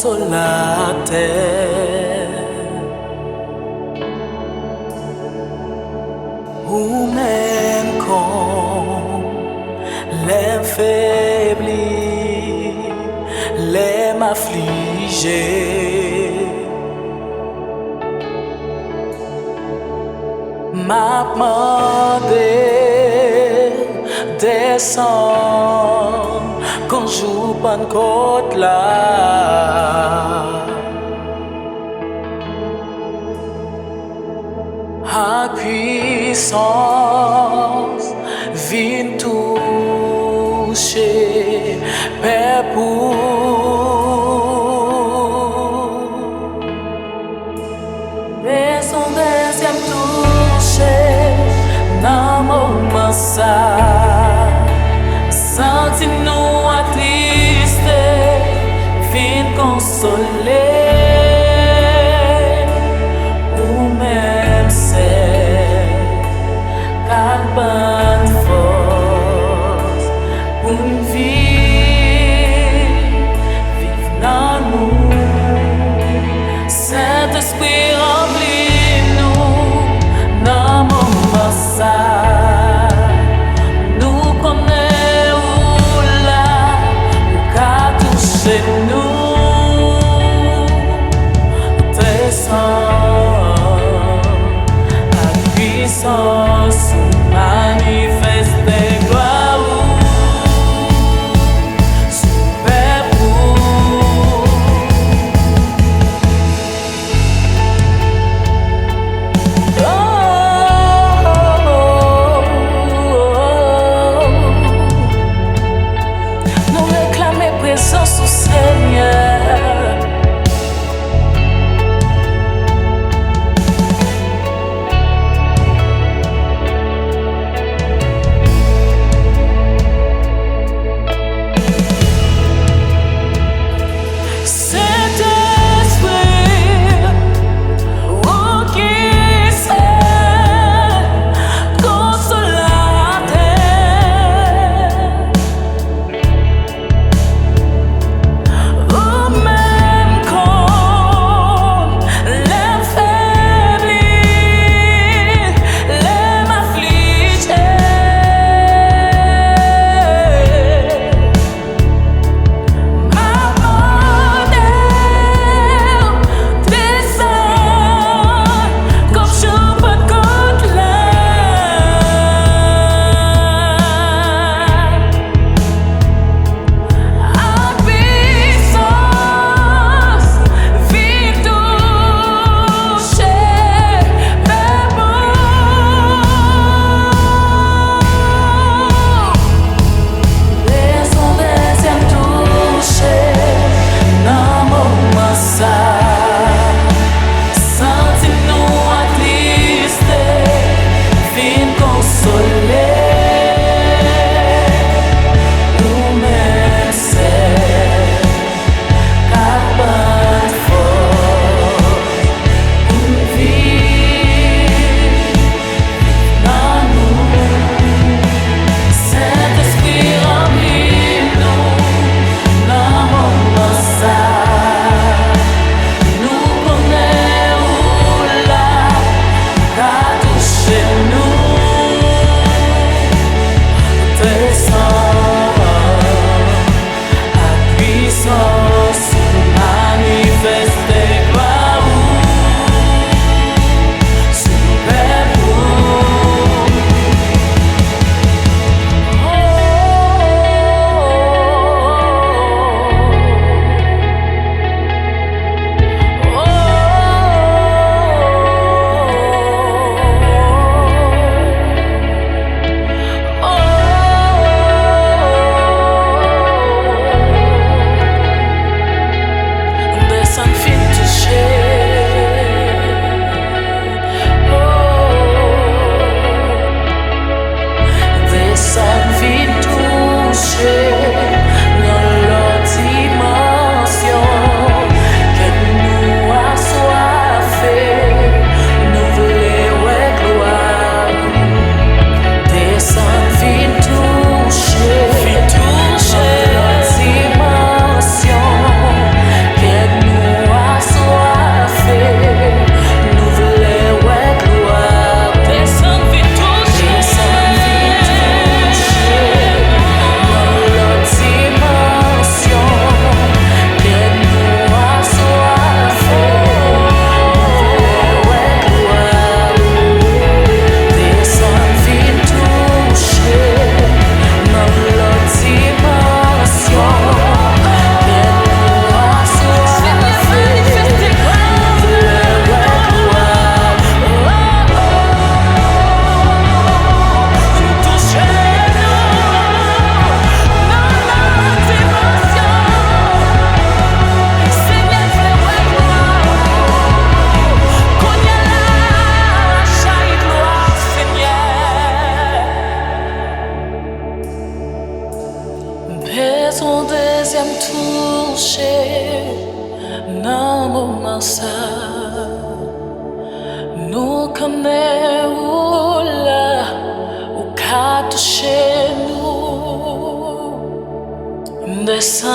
consolateur, ou même quand les faiblis, les m'affligés, m'a demandé descendre quand j'ouvre bonne côte là. A puissance vient toucher Père pour mais son deuxième toucher dans mon massa senti nous attristés vient consoler. Bonne force pour une vie, vive dans nous. Saint-Esprit remplis-nous dans mon massage. Nous connaissons là, ou qu'à toucher nous, descend à puissance. Manifester gloire super nous réclamer présence au Seigneur. descends,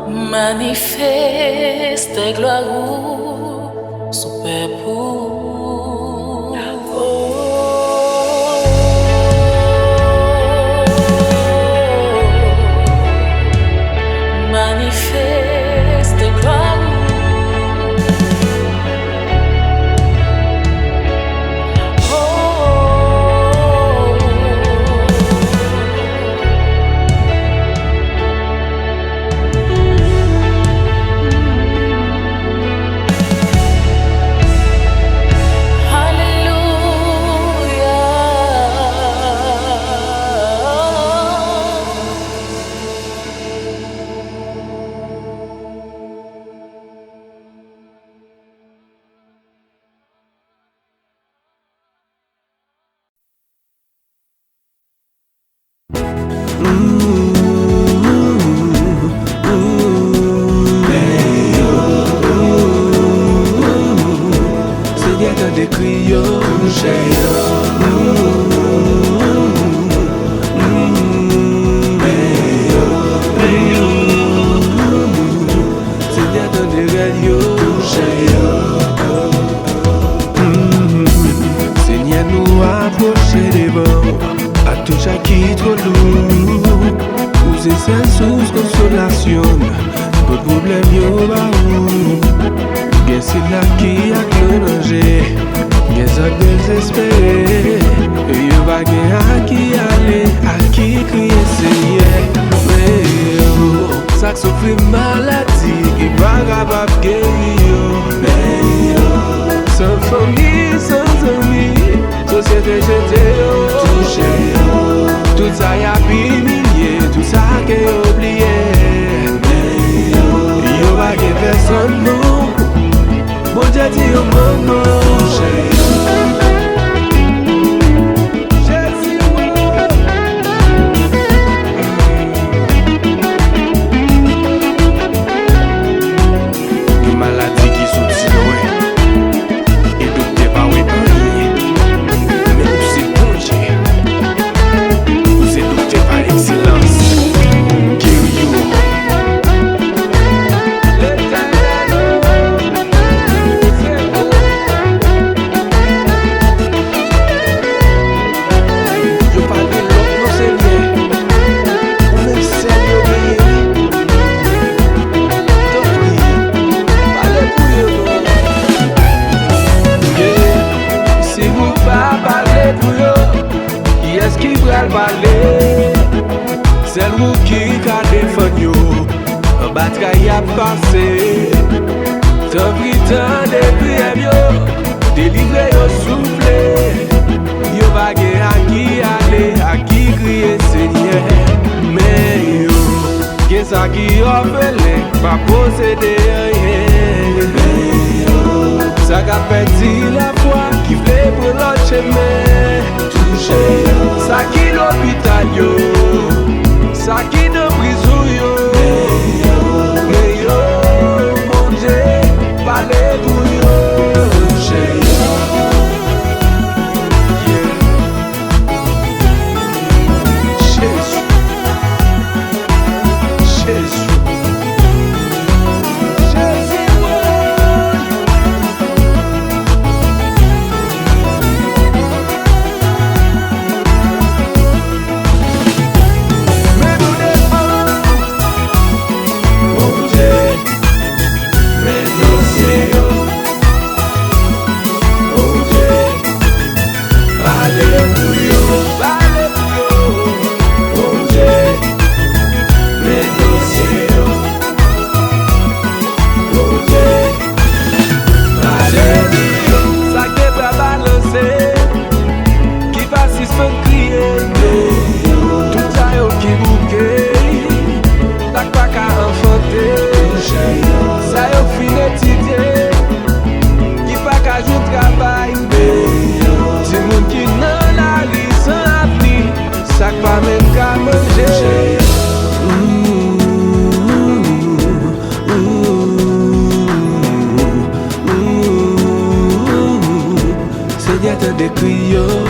manifeste gloire, super pour. Manifeste gloire. de criyo.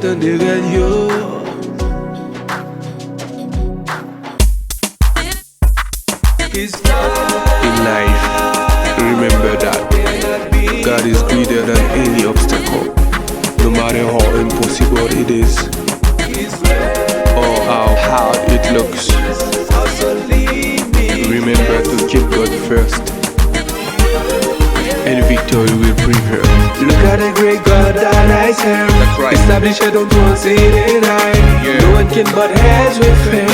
tan de radio. In life, remember that God is greater than any obstacle, no matter how impossible it is or how hard it looks. Remember to keep God first, and victory will prevail. Look at the great God that I serve. Established, I don't want to deny. No one can butt heads with him.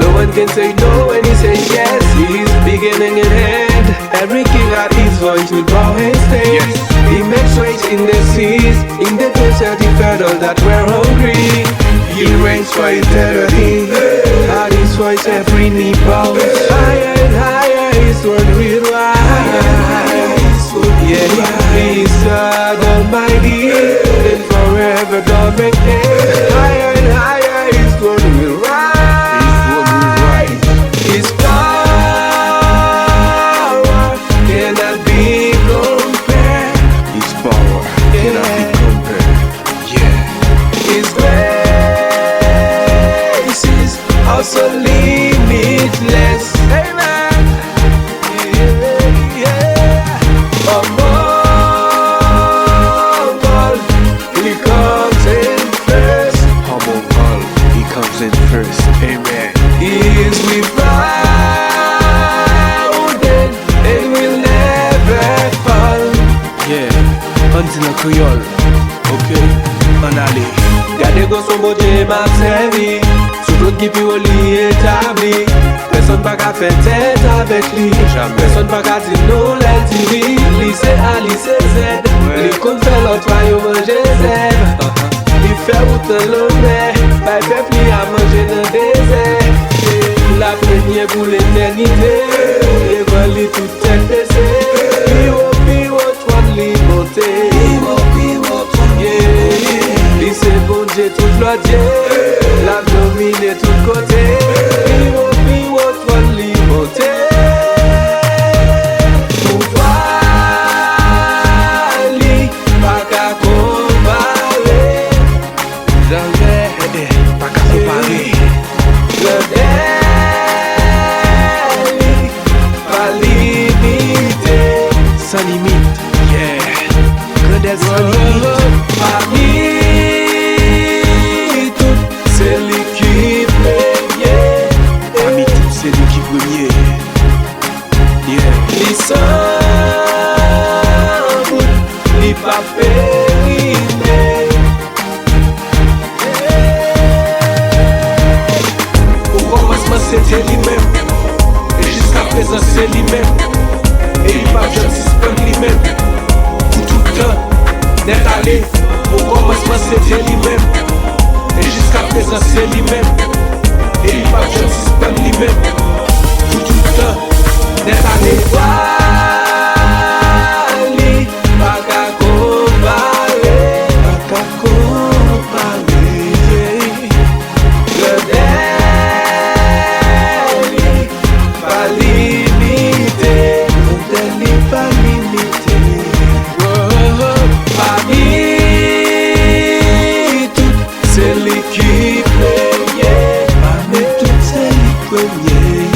No one can say no when he says yes. He's beginning and end. Every king at his voice will bow his head. He makes waves in the seas, in the desert he fed all that were hungry. He reigns for eternity. At his voice every knee bows. Higher and higher his word will rise. Yeah, he is God Almighty, and forever dominate. Higher and higher his word will rise. His power cannot be compared. His power cannot be compared. Yeah. His grace is also limitless. Amen. Yeah. Among all, he comes in first. Among all, he comes in first. Amen. He is without and will never fall. Yeah, until a Creole. Okay, on alley. Gade go son bon Dieu m'a servi. Sous l'autre qui peut établi. Personne pas qu'à faire tête avec lui. Personne pas qu'à dire non l'intimi. Lycée A, lycée Z. Li kon fait l'autre yo manger zèbre. Il fait autant l'homme. Pas peuple à manger dans désert. La première pour l'éternité. Évali tout tête baissée. Piwo, toi de monter. Yeah, lycée bon Dieu tout le Dieu. La domine tout côté. Piwo, toi de monter. Pouvoir pas qu'à comparer. Jamais pas qu'à comparer. Le délit pas limité. Sans limite, yeah. Grandesse sans limite. Parmi toutes, c'est l'équipe première. Parmi toutes, c'est l'équipe première. Yeah. Les sans les pas périmés. Au commencement, c'était lui-même. Et jusqu'à présent, c'est lui-même. Et il va jamais suspendre lui-même. Pour tout le temps, n'est allé. Au commencement c'était lui-même. Et jusqu'à présent c'est lui-même. Et il va jamais suspendre lui-même. Pour tout le temps, n'est allé. Wali, pas qu'à comparer. Pas qu'à comparer. Le délit pas limité. Pas limité. Parmi toutes, c'est l'équipe première. Parmi toutes, c'est l'équipe première.